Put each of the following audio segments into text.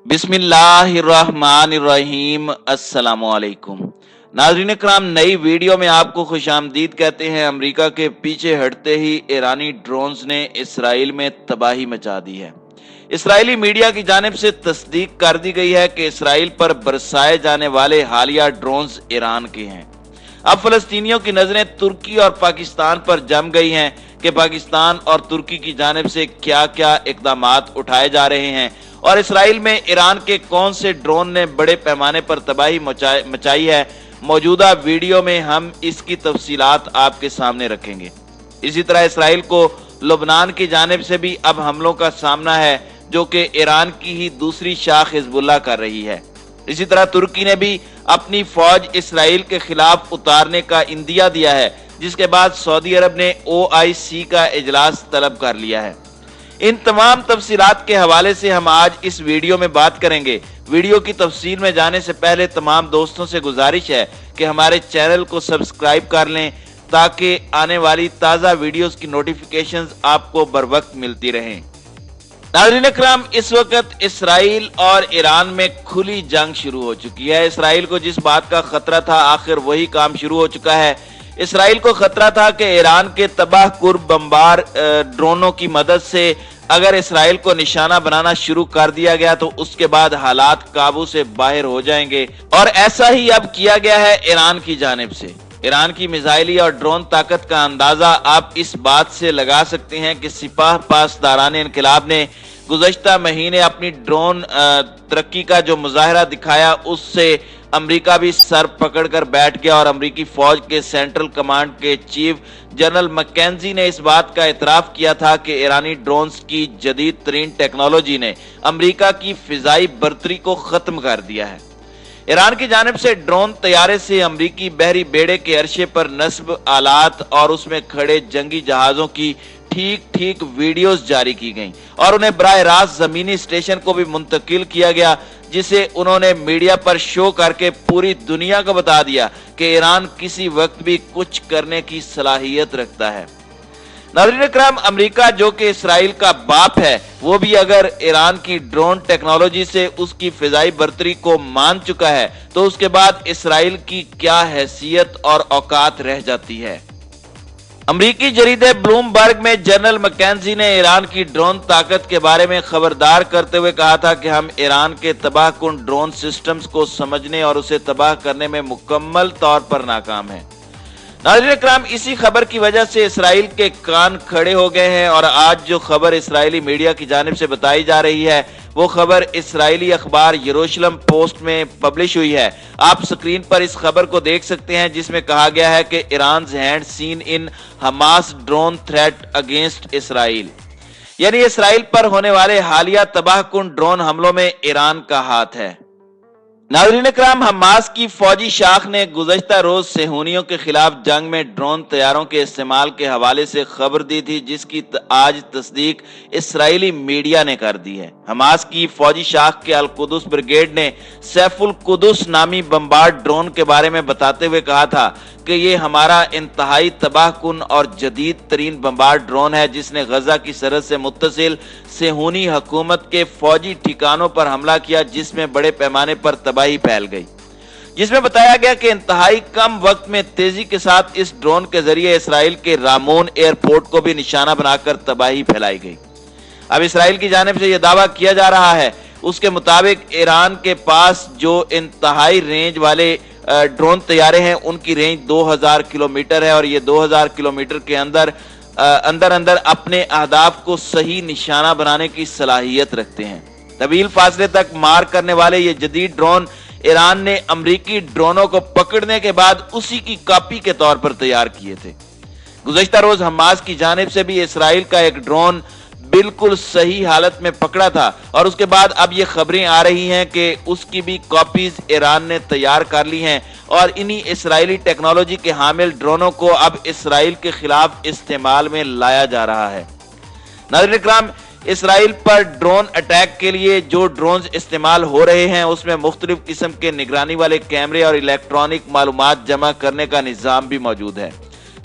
बिस्मिल्लाहिर्रहमानिर्रहीम। अस्सलामुअलैकुम नाज़रीन इकराम, नई वीडियो में आपको खुशामदीद कहते हैं। अमेरिका के पीछे हटते ही ईरानी ड्रोन्स ने इसराइल में तबाही मचा दी है। इसराइली मीडिया की जानिब से तस्दीक कर दी गई है कि इसराइल पर बरसाए जाने वाले हालिया ड्रोन्स ईरान के हैं। अब फलस्तीनियों की नजरें तुर्की और पाकिस्तान पर जम गई हैं कि पाकिस्तान और तुर्की की जानिब से क्या क्या इकदामात उठाए जा रहे हैं और इसराइल में ईरान के कौन से ड्रोन ने बड़े पैमाने पर तबाही मचाई है। मौजूदा वीडियो में हम इसकी तफसीलात आपके सामने रखेंगे। इसी तरह इसराइल को लुबनान की जानिब से भी अब हमलों का सामना है, जो कि ईरान की ही दूसरी शाख हिजबुल्लाह कर रही है। इसी तरह तुर्की ने भी अपनी फौज इसराइल के खिलाफ उतारने का इंदिया दिया है, जिसके बाद सऊदी अरब ने OIC का इजलास तलब कर लिया है। इन तमाम तफसीलात के हवाले से हम आज इस वीडियो में बात करेंगे। वीडियो की तफसील में जाने से पहले तमाम दोस्तों से गुजारिश है कि हमारे चैनल को सब्सक्राइब कर लें ताकि आने वाली ताज़ा वीडियोस की नोटिफिकेशंस आपको बर वक्त मिलती रहें। नाज़रीन इकराम, इस वक्त इसराइल और ईरान में खुली जंग शुरू हो चुकी है। इसराइल को जिस बात का खतरा था, आखिर वही काम शुरू हो चुका है। इसराइल को खतरा था कि ईरान के तबाह कुर्ब बमबार ड्रोनों की मदद से अगर इसराइल को निशाना बनाना शुरू कर दिया गया तो उसके बाद हालात काबू से बाहर हो जाएंगे, और ऐसा ही अब किया गया है ईरान की जानिब से। ईरान की मिसाइली और ड्रोन ताकत का अंदाजा आप इस बात से लगा सकते हैं कि सिपाह पासदारान इनकलाब ने गुज़श्ता महीने अपनी ड्रोन तरक्की का जो मुजाहरा दिखाया, उससे अमेरिका भी सर पकड़कर बैठ गया और अमेरिकी फौज के सेंट्रल कमांड के चीफ जनरल मैकेंजी ने इस बात का इतराफ किया था कि ईरानी ड्रोन्स की जदीद तरीन टेक्नोलॉजी ने अमेरिका की फिजाई बर्तरी को खत्म कर दिया है। ईरान की जानिब से ड्रोन तैयारे से अमेरिकी बहरी बेड़े के अरशे पर नस्ब आलात और उसमें खड़े जंगी जहाजों की ठीक वीडियोस जारी की गईं और उन्हें बराह रास्त जमीनी स्टेशन को भी मुंतकिल किया गया, जिसे उन्होंने मीडिया पर शो करके पूरी दुनिया को बता दिया कि ईरान किसी वक्त भी कुछ करने की सलाहियत रखता है। नाज़रीन इकराम, अमेरिका जो कि इसराइल का बाप है, वो भी अगर ईरान की ड्रोन टेक्नोलॉजी से उसकी फिजाई बर्तरी को मान चुका है तो उसके बाद इसराइल की क्या हैसियत और औकात रह जाती है। अमरीकी जरीदे ब्लूमबर्ग में जनरल मैकेंजी ने ईरान की ड्रोन ताकत के बारे में खबरदार करते हुए कहा था कि हम ईरान के तबाहकुन ड्रोन सिस्टम्स को समझने और उसे तबाह करने में मुकम्मल तौर पर नाकाम हैं। नाज़रीन इकराम, इसी खबर की वजह से इसराइल के कान खड़े हो गए हैं और आज जो खबर इसराइली मीडिया की जानिब से बताई जा रही है वो खबर इसराइली अखबार यरूशलेम पोस्ट में पब्लिश हुई है। आप स्क्रीन पर इस खबर को देख सकते हैं, जिसमें कहा गया है कि Iran hand seen in Hamas drone threat against Israel, यानी इसराइल पर होने वाले हालिया तबाहकुन ड्रोन हमलों में ईरान का हाथ है। नाज़रीन इकराम, हमास की फौजी शाख ने गुज़श्ता रोज सेहूनियों के खिलाफ जंग में ड्रोन तैयारों के इस्तेमाल के हवाले से खबर दी थी, जिसकी आज तस्दीक इसराइली मीडिया ने कर दी है। हमास की फौजी शाख के अल कुदस ब्रिगेड ने सैफुल कुदस नामी बमबार्ड ड्रोन के बारे में बताते हुए कहा था कि ये हमारा इंतहाई तबाहकुन और जदीद तरीन बमबार्ड ड्रोन है, जिसने गजा की सरहद से मुत्तसिल सेहूनी हुकूमत के फौजी ठिकानों पर हमला किया, जिसमें बड़े पैमाने पर तबाही फैल गई। जिसमें बताया गया कि इंतहाई कम वक्त में तेजी के साथ इस ड्रोन के जरिए इसराइल के रामोन एयरपोर्ट को भी निशाना बनाकर तबाही फैलाई गई। अब इसराइल की जानिब से यह दावा किया जा रहा है, उसके मुताबिक ईरान के पास जो इंतहाई रेंज वाले ड्रोन तैयारे हैं, उनकी रेंज 2000 किलोमीटर है और ये 2000 किलोमीटर के अंदर अपने अहदाफ को सही निशाना बनाने की सलाहियत रखते हैं। तवील फासले तक मार करने वाले ये जदीद ड्रोन ईरान ने अमरीकी ड्रोनों को पकड़ने के बाद उसी की कॉपी के तौर पर तैयार किए थे। गुज़श्ता रोज हमास की जानिब से भी इसराइल का एक ड्रोन बिल्कुल सही हालत में पकड़ा था और उसके बाद अब ये खबरें आ रही हैं कि उसकी भी कॉपीज ईरान ने तैयार कर ली हैं और इन्हीं इसराइली टेक्नोलॉजी के हामिल ड्रोनों को अब इसराइल के खिलाफ इस्तेमाल में लाया जा रहा है। नाज़रीन इकराम, इसराइल पर ड्रोन अटैक के लिए जो ड्रोन इस्तेमाल हो रहे हैं उसमें मुख्तलिफ किस्म के निगरानी वाले कैमरे और इलेक्ट्रॉनिक मालूमात जमा करने का निज़ाम भी मौजूद है।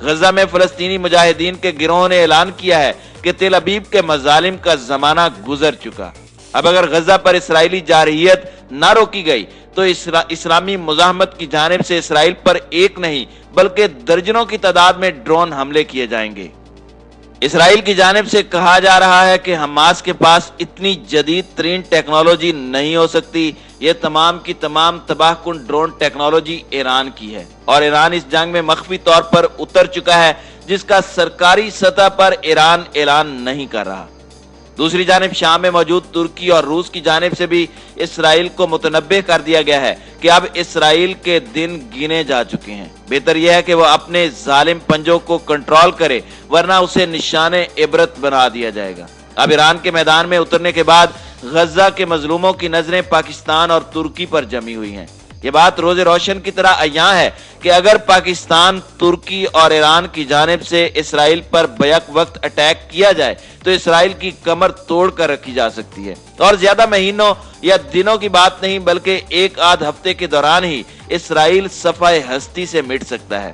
गजा में फलस्तीनी मुजाहिदीन के गिरोह ने ऐलान किया है कि तेल अबीब के मजालिम का जमाना गुजर चुका। अब अगर गजा पर इसराइली जारहियत ना रोकी गई तो इस्लामी मुजाहमत की जानिब से इसराइल पर एक नहीं बल्कि दर्जनों की तादाद में ड्रोन हमले किए जाएंगे। इसराइल की जानिब से कहा जा रहा है कि हमास के पास इतनी जदीद तरीन टेक्नोलॉजी नहीं हो सकती। ये तमाम की तमाम तबाहकुन ड्रोन टेक्नोलॉजी ईरान की है और ईरान इस जंग में मख्फी तौर पर उतर चुका है, जिसका सरकारी सतह पर ईरान ऐलान नहीं कर रहा। दूसरी जानिब शाम में मौजूद तुर्की और रूस की जानिब से भी इसराइल को मुतनब्बे कर दिया गया है कि अब इसराइल के दिन गिने जा चुके हैं। बेहतर यह है कि वह अपने जालिम पंजों को कंट्रोल करे, वरना उसे निशाने इबरत बना दिया जाएगा। अब ईरान के मैदान में उतरने के बाद गजा के मजलूमों की नजरें पाकिस्तान और तुर्की पर जमी हुई हैं। ये बात रोज़े रोशन की तरह अयां है कि अगर पाकिस्तान, तुर्की और ईरान की जानिब से इसराइल पर बैक वक्त अटैक किया जाए तो इसराइल की कमर तोड़ कर रखी जा सकती है और ज्यादा महीनों या दिनों की बात नहीं बल्कि एक आध हफ्ते के दौरान ही इसराइल सफाए हस्ती से मिट सकता है।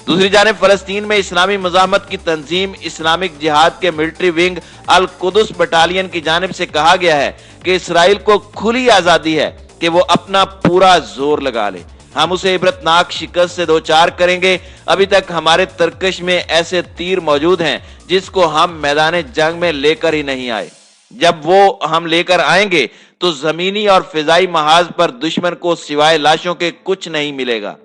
दूसरी जानिब फलस्तीन में इस्लामी मुजाहमत की तंजीम इस्लामिक जिहाद के मिलिट्री विंग अल कुदस बटालियन की जानिब से कहा गया है कि इसराइल को खुली आजादी है कि वो अपना पूरा जोर लगा ले। हम उसे इबरतनाक शिकस्त से दो चार करेंगे। अभी तक हमारे तरकश में ऐसे तीर मौजूद हैं जिसको हम मैदान जंग में लेकर ही नहीं आए। जब वो हम लेकर आएंगे तो जमीनी और फिजाई महाज पर दुश्मन को सिवाय लाशों के कुछ नहीं मिलेगा।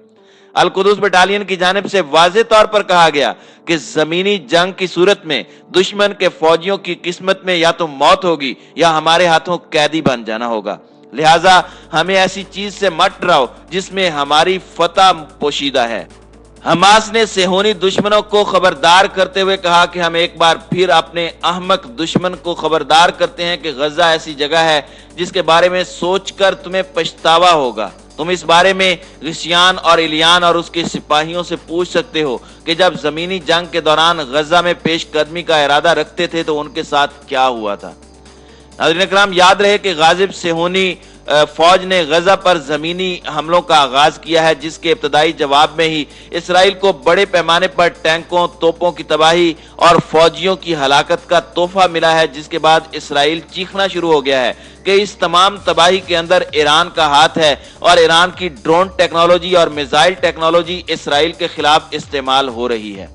अल कुदस बटालियन की जानिब से वाज़ेह तौर पर कहा गया कि जमीनी जंग की सूरत में दुश्मन के फौजियों की किस्मत में या तो मौत होगी या हमारे हाथों कैदी बन जाना होगा। लिहाजा हमें ऐसी चीज से मत डराओ जिसमें हमारी फतह पोशीदा है। हमास ने सेहोनी दुश्मनों को खबरदार करते हुए कहा कि हम एक बार फिर अपने अहमक दुश्मन को खबरदार करते हैं कि गजा ऐसी जगह है जिसके बारे में सोचकर तुम्हें पछतावा होगा। तुम इस बारे में गिशियान और इलियान और उसके सिपाहियों से पूछ सकते हो कि जब जमीनी जंग के दौरान गजा में पेशकदमी का इरादा रखते थे तो उनके साथ क्या हुआ था। नाज़रीन इकराम, याद रहे कि गाजिब सेहोनी फौज ने गजा पर जमीनी हमलों का आगाज किया है, जिसके इब्तदाई जवाब में ही इसराइल को बड़े पैमाने पर टैंकों, तोपों की तबाही और फौजियों की हलाकत का तोहफा मिला है, जिसके बाद इसराइल चीखना शुरू हो गया है कि इस तमाम तबाही के अंदर ईरान का हाथ है और ईरान की ड्रोन टेक्नोलॉजी और मिसाइल टेक्नोलॉजी इसराइल के खिलाफ इस्तेमाल हो रही है।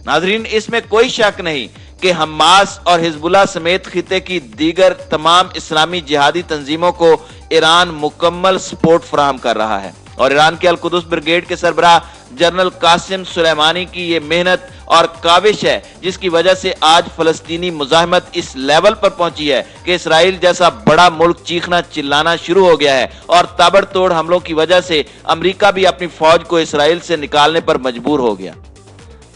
नाजरीन, इसमें कोई शक नहीं कि हमास और हिजबुल्लाह समेत खिते की दीगर तमाम इस्लामी जिहादी तंजीमों को ईरान मुकम्मल सपोर्ट फराहम कर रहा है और ईरान के अल कुदस ब्रिगेड के सरबराह जनरल कासिम सुलेमानी की ये मेहनत और काविश है जिसकी वजह से आज फलस्तीनी मुजाहिमत इस लेवल पर पहुंची है कि इसराइल जैसा बड़ा मुल्क चीखना चिल्लाना शुरू हो गया है और ताबड़तोड़ हमलों की वजह से अमेरिका भी अपनी फौज को इसराइल से निकालने पर मजबूर हो गया।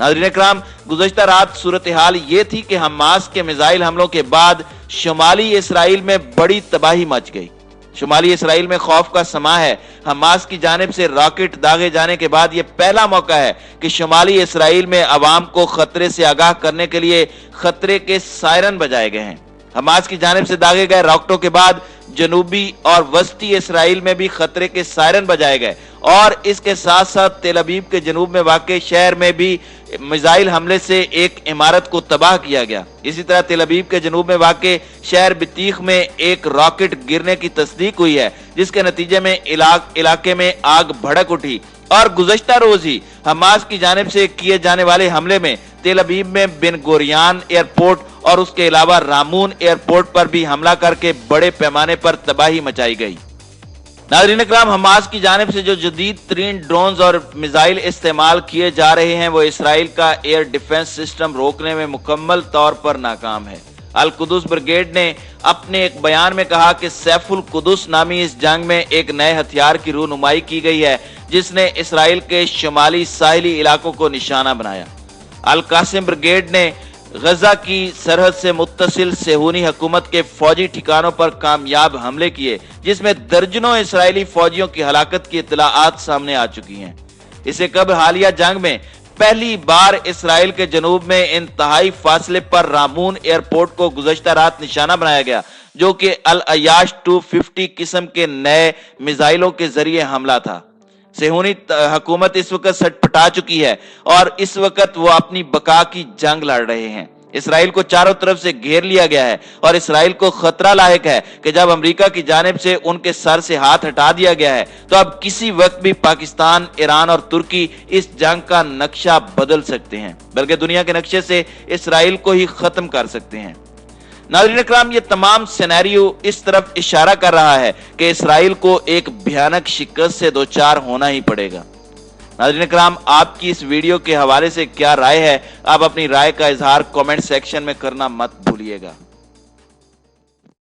नाज़रीन इकराम, गुज़श्ता रात सूरत हाल ये थी कि हमास के मिसाइल हमलों के बाद शुमाली इसराइल में बड़ी तबाही मच गई। शुमाली इसराइल में खौफ का समा है। हमास की जानिब से रॉकेट दागे जाने के बाद यह पहला मौका है कि शुमाली इसराइल में अवाम को खतरे से आगाह करने के लिए खतरे के सायरन बजाए गए हैं। हमास की जानिब से दागे गए रॉकेटों के बाद जनूबी और वस्ती इसराइल में भी खतरे के सायरन बजाए गए और इसके साथ साथ तेल अवीव के जनूब में वाक़े शहर में भी मिसाइल हमले से एक इमारत को तबाह किया गया। इसी तरह तेल अवीव के जनूब में वाक़े शहर बितीख में एक रॉकेट गिरने की तस्दीक हुई है, जिसके नतीजे में इलाके में आग भड़क उठी और गुज़श्ता रोज ही हमास की जानिब से किए जाने वाले हमले में तेल अवीव में बिन गोरियान एयरपोर्ट और उसके अलावा रामून एयरपोर्ट पर भी हमला करके बड़े पैमाने पर तबाही मचाई गई। नाज़रीन इकराम, हमास की जानिब से जो जदीद तरीन ड्रोन्स और मिसाइल इस्तेमाल किए जा रहे हैं वो इसराइल का एयर डिफेंस सिस्टम रोकने में मुकम्मल तौर पर नाकाम है। अल कुदस ब्रिगेड ने अपने एक बयान में कहा कि सैफुल कुदस नामी इस जंग में एक नए हथियार की रूनुमाई की गई है जिसने इसराइल के शुमाली साहिली इलाकों को निशाना बनाया। अल कासिम ब्रिगेड ने गजा की सरहद से मुत्तसिल सेहूनी हुकूमत के फौजी ठिकानों पर कामयाब हमले किए, जिसमें दर्जनों इसराइली फौजियों की हलाकत की इत्तलाआत सामने आ चुकी हैं। इससे कबल हालिया जंग में पहली बार इसराइल के जनूब में इंतहाई फासले पर रामून एयरपोर्ट को गुज़श्ता रात निशाना बनाया गया, जो कि अल अयाश 250 किस्म के नए मिसाइलों के जरिए हमला था। सेहूनी हुकूमत इस वक्त सटपटा चुकी है और इस वक्त वो अपनी बका की जंग लड़ रहे हैं। इसराइल को चारों तरफ से घेर लिया गया है और इसराइल को खतरा लायक है कि जब अमेरिका की जानिब से उनके सर से हाथ हटा दिया गया है तो अब किसी वक्त भी पाकिस्तान, ईरान और तुर्की इस जंग का नक्शा बदल सकते हैं, बल्कि दुनिया के नक्शे से इसराइल को ही खत्म कर सकते हैं। नाज़रीन इकराम, ये तमाम सिनेरियो इस तरफ इशारा कर रहा है कि इसराइल को एक भयानक शिकस्त से दोचार होना ही पड़ेगा। नाज़रीन इकराम, आपकी इस वीडियो के हवाले से क्या राय है? आप अपनी राय का इजहार कमेंट सेक्शन में करना मत भूलिएगा।